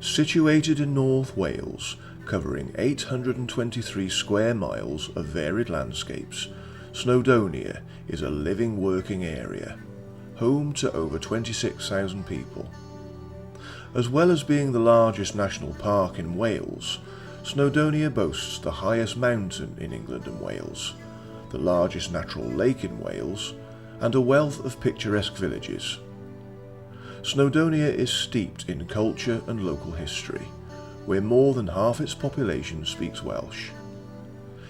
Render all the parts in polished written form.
Situated in North Wales, covering 823 square miles of varied landscapes, Snowdonia is a living working area, home to over 26,000 people. As well as being the largest national park in Wales, Snowdonia boasts the highest mountain in England and Wales, the largest natural lake in Wales, and a wealth of picturesque villages. Snowdonia is steeped in culture and local history, where more than half its population speaks Welsh.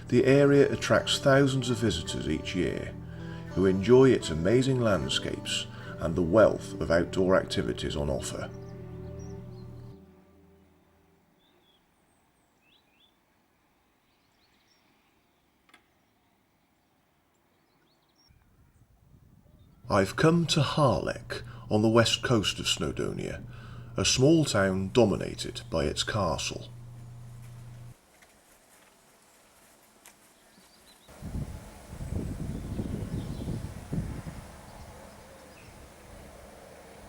The area attracts thousands of visitors each year, who enjoy its amazing landscapes and the wealth of outdoor activities on offer. I've come to Harlech on the west coast of Snowdonia, a small town dominated by its castle.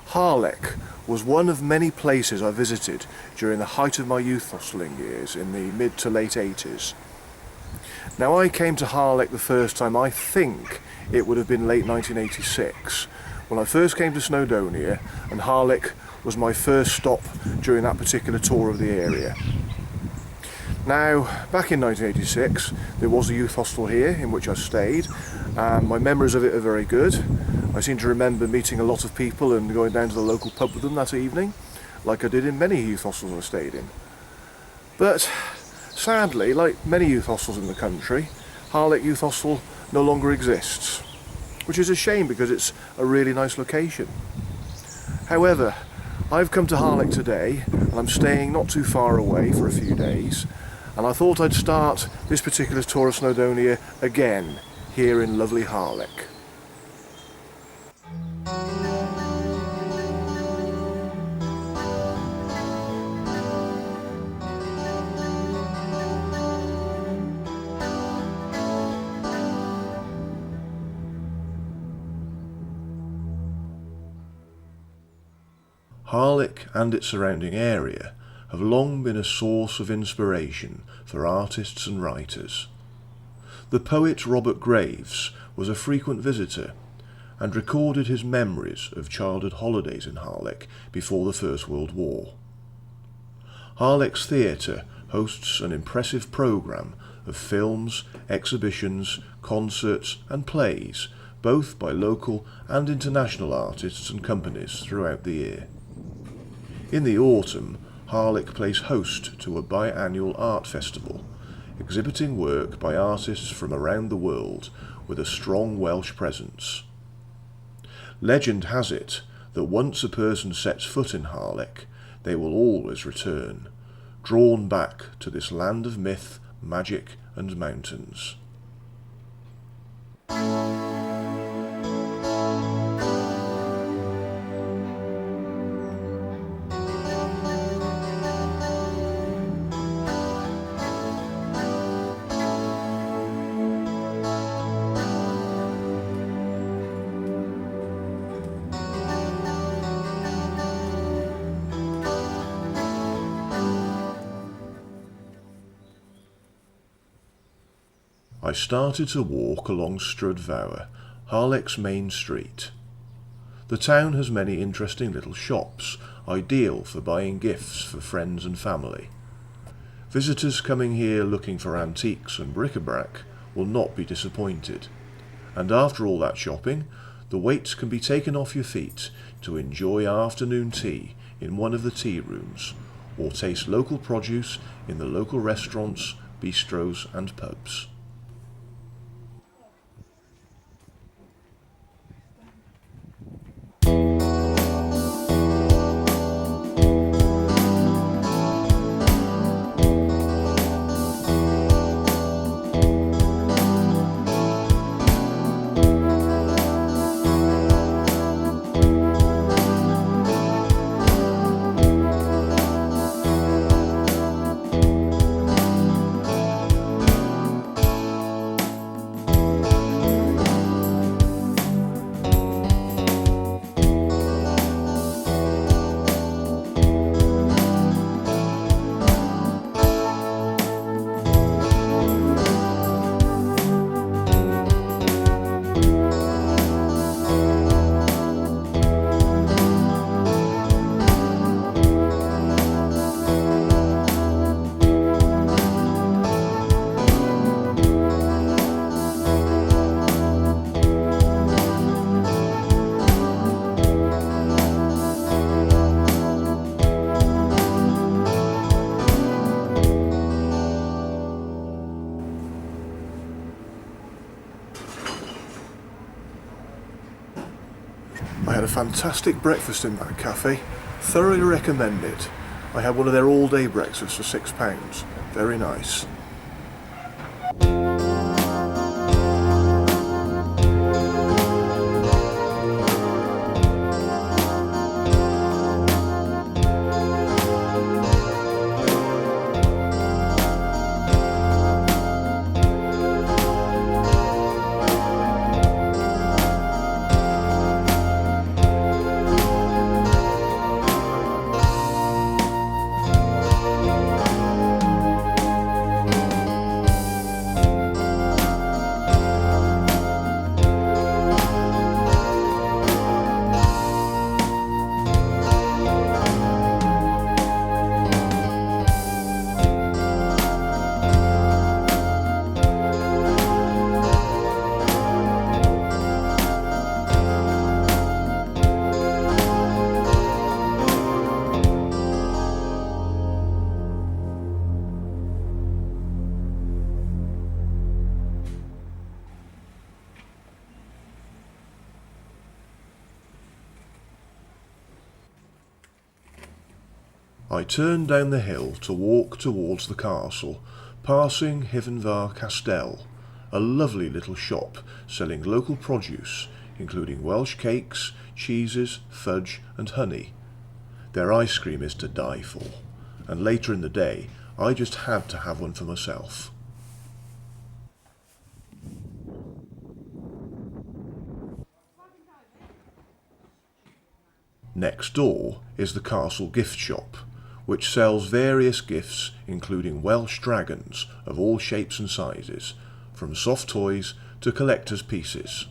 Harlech was one of many places I visited during the height of my youth hosteling years in the mid to late 80s. Now, I came to Harlech the first time, I think it would have been late 1986, when I first came to Snowdonia, and Harlech was my first stop during that particular tour of the area. Now, back in 1986, there was a youth hostel here in which I stayed, and my memories of it are very good. I seem to remember meeting a lot of people and going down to the local pub with them that evening, like I did in many youth hostels I stayed in. But sadly, like many youth hostels in the country, Harlech Youth Hostel no longer exists, which is a shame because it's a really nice location. However, I've come to Harlech today, and I'm staying not too far away for a few days, and I thought I'd start this particular tour of Snowdonia again here in lovely Harlech. Harlech and its surrounding area have long been a source of inspiration for artists and writers. The poet Robert Graves was a frequent visitor and recorded his memories of childhood holidays in Harlech before the First World War. Harlech's theatre hosts an impressive programme of films, exhibitions, concerts and plays, both by local and international artists and companies throughout the year. In the autumn, Harlech plays host to a biannual art festival, exhibiting work by artists from around the world with a strong Welsh presence. Legend has it that once a person sets foot in Harlech, they will always return, drawn back to this land of myth, magic and mountains. I started to walk along Snowdonia, Harlech's main street. The town has many interesting little shops, ideal for buying gifts for friends and family. Visitors coming here looking for antiques and bric-a-brac will not be disappointed. And after all that shopping, the weight can be taken off your feet to enjoy afternoon tea in one of the tea rooms, or taste local produce in the local restaurants, bistros and pubs. I had a fantastic breakfast in that cafe. Thoroughly recommend it. I had one of their all-day breakfasts for £6. Very nice. I turned down the hill to walk towards the castle, passing Hufenfa'r Castle, a lovely little shop selling local produce, including Welsh cakes, cheeses, fudge and honey. Their ice cream is to die for, and later in the day I just had to have one for myself. Next door is the castle gift shop, which sells various gifts including Welsh dragons of all shapes and sizes, from soft toys to collector's pieces.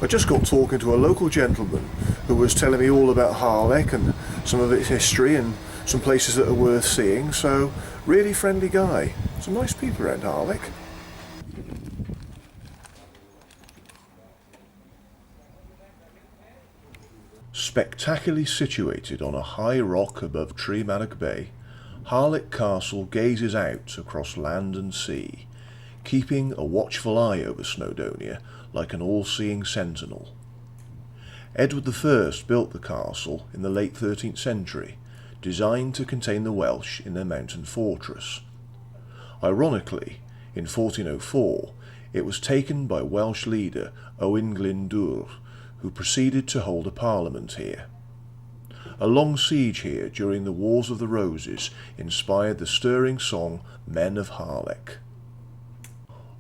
I just got talking to a local gentleman who was telling me all about Harlech and some of its history and some places that are worth seeing, so really friendly guy. Some nice people around Harlech. Spectacularly situated on a high rock above Tremarec Bay, Harlech Castle gazes out across land and sea, keeping a watchful eye over Snowdonia like an all-seeing sentinel. Edward I built the castle in the late 13th century, designed to contain the Welsh in their mountain fortress. Ironically, in 1404, it was taken by Welsh leader Owain Glyndŵr, who proceeded to hold a parliament here. A long siege here during the Wars of the Roses inspired the stirring song Men of Harlech.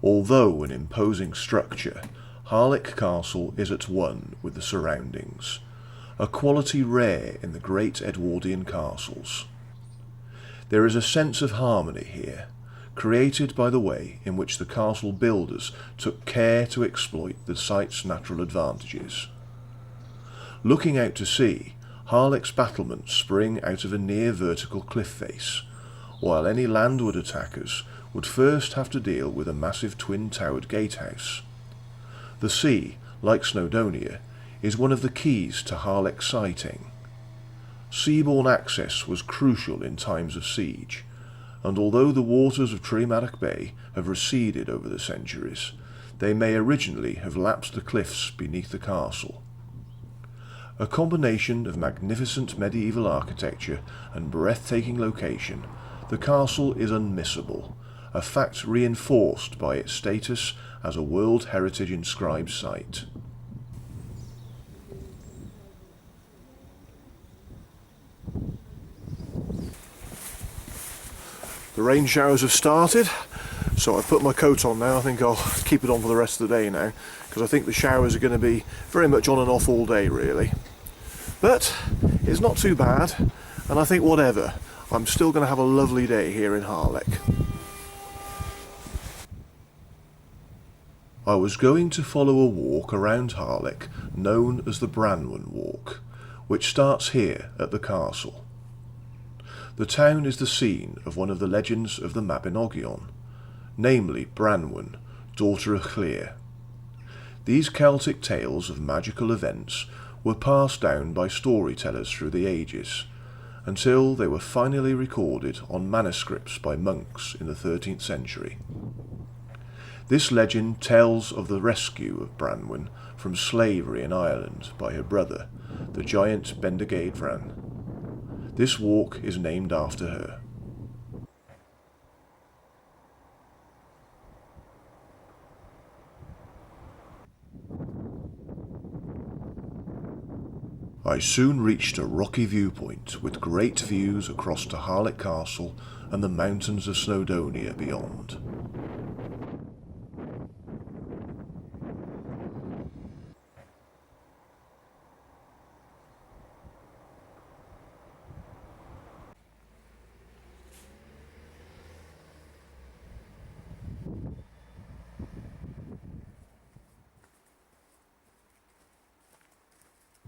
Although an imposing structure, Harlech Castle is at one with the surroundings, a quality rare in the great Edwardian castles. There is a sense of harmony here, created by the way in which the castle builders took care to exploit the site's natural advantages. Looking out to sea, Harlech's battlements spring out of a near vertical cliff face, while any landward attackers would first have to deal with a massive twin-towered gatehouse. The sea, like Snowdonia, is one of the keys to Harlech's sighting. Seaborne access was crucial in times of siege, and although the waters of Tremarec Bay have receded over the centuries, they may originally have lapsed the cliffs beneath the castle. A combination of magnificent medieval architecture and breathtaking location, the castle is unmissable, a fact reinforced by its status as a World Heritage inscribed site. The rain showers have started, so I've put my coat on now. I think I'll keep it on for the rest of the day now, because I think the showers are going to be very much on and off all day really. But it's not too bad, and I think whatever, I'm still going to have a lovely day here in Harlech. I was going to follow a walk around Harlech known as the Branwen Walk, which starts here at the castle. The town is the scene of one of the legends of the Mabinogion, namely Branwen, daughter of Llŷr. These Celtic tales of magical events were passed down by storytellers through the ages, until they were finally recorded on manuscripts by monks in the 13th century. This legend tells of the rescue of Branwen from slavery in Ireland by her brother, the giant Bendigeidfran. This walk is named after her. I soon reached a rocky viewpoint with great views across to Harlech Castle and the mountains of Snowdonia beyond.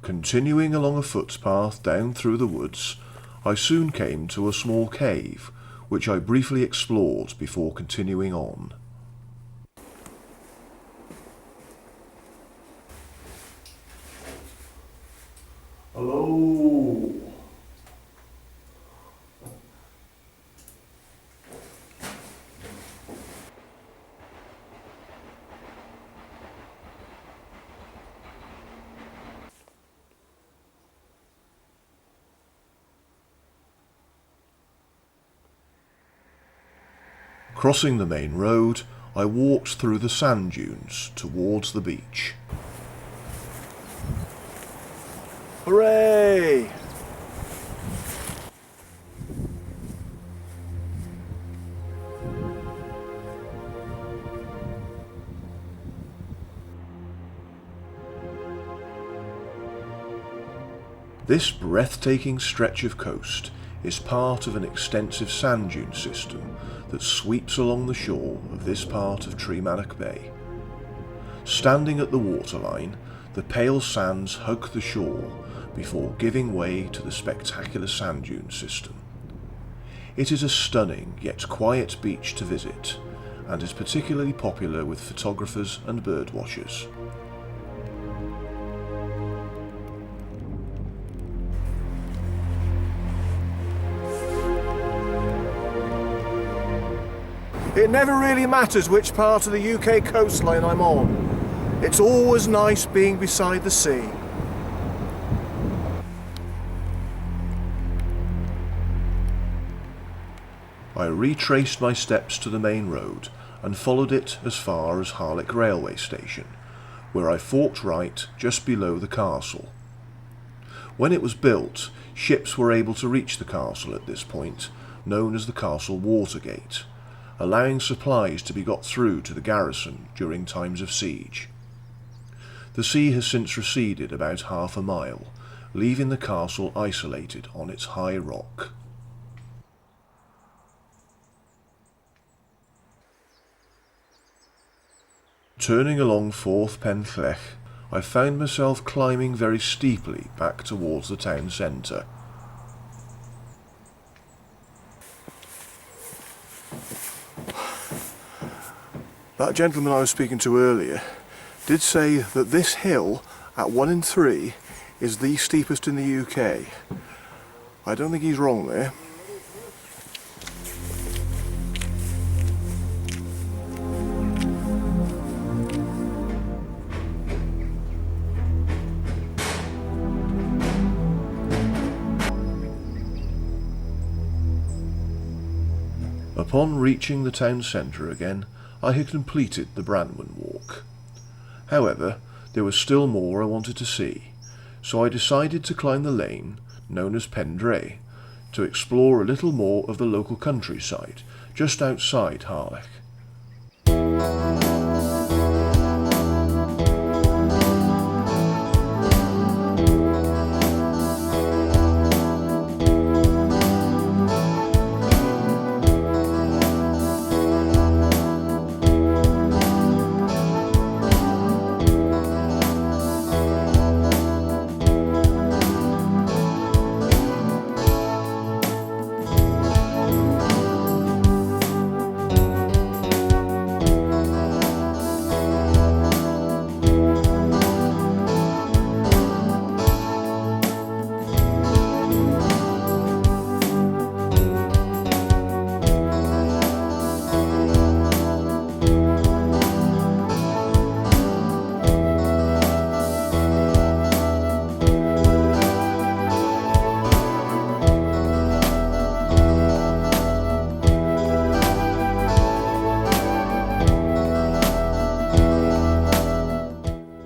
Continuing along a footpath down through the woods, I soon came to a small cave, which I briefly explored before continuing on. Hello! Crossing the main road, I walked through the sand dunes towards the beach. Hooray! This breathtaking stretch of coast is part of an extensive sand dune system that sweeps along the shore of this part of Tremanach Bay. Standing at the waterline, the pale sands hug the shore before giving way to the spectacular sand dune system. It is a stunning yet quiet beach to visit, and is particularly popular with photographers and birdwatchers. It never really matters which part of the UK coastline I'm on. It's always nice being beside the sea. I retraced my steps to the main road and followed it as far as Harlech railway station, where I forked right just below the castle. When it was built, ships were able to reach the castle at this point, known as the Castle Watergate, allowing supplies to be got through to the garrison during times of siege. The sea has since receded about half a mile, leaving the castle isolated on its high rock. Turning along Ffordd Pen LLech, I found myself climbing very steeply back towards the town centre. That gentleman I was speaking to earlier did say that this hill at 1 in 3 is the steepest in the UK. I don't think he's wrong there. Upon reaching the town centre again, I had completed the Branwen Walk. However, there was still more I wanted to see, so I decided to climb the lane, known as Pendray, to explore a little more of the local countryside, just outside Harlech.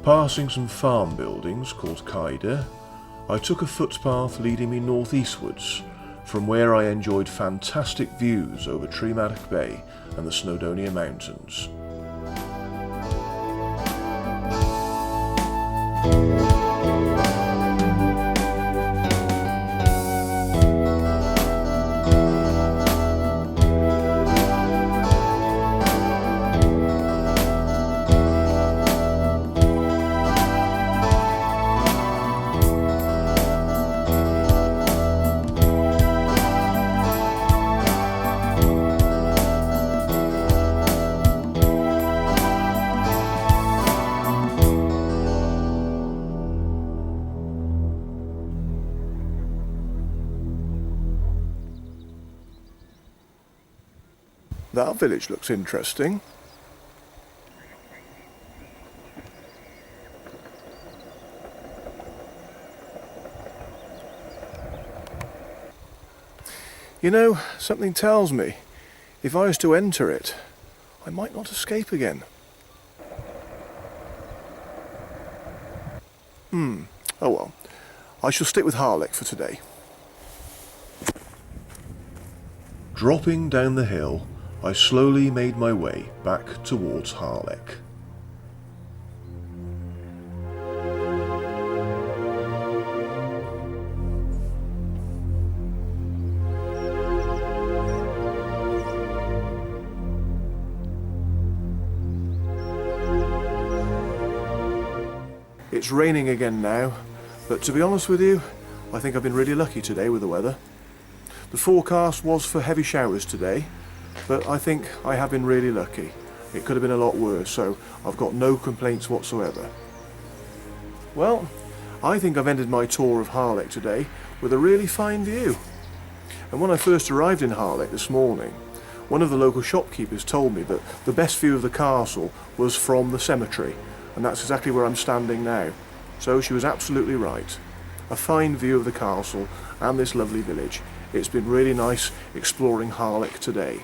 Passing some farm buildings called Caida, I took a footpath leading me northeastwards, from where I enjoyed fantastic views over Tremaddock Bay and the Snowdonia Mountains. That village looks interesting. You know, something tells me, if I was to enter it, I might not escape again. Oh well, I shall stick with Harlech for today. Dropping down the hill, I slowly made my way back towards Harlech. It's raining again now, but to be honest with you, I think I've been really lucky today with the weather. The forecast was for heavy showers today, but I think I have been really lucky. It could have been a lot worse, so I've got no complaints whatsoever. Well, I think I've ended my tour of Harlech today with a really fine view. And when I first arrived in Harlech this morning, one of the local shopkeepers told me that the best view of the castle was from the cemetery, and that's exactly where I'm standing now. So she was absolutely right. A fine view of the castle and this lovely village. It's been really nice exploring Harlech today.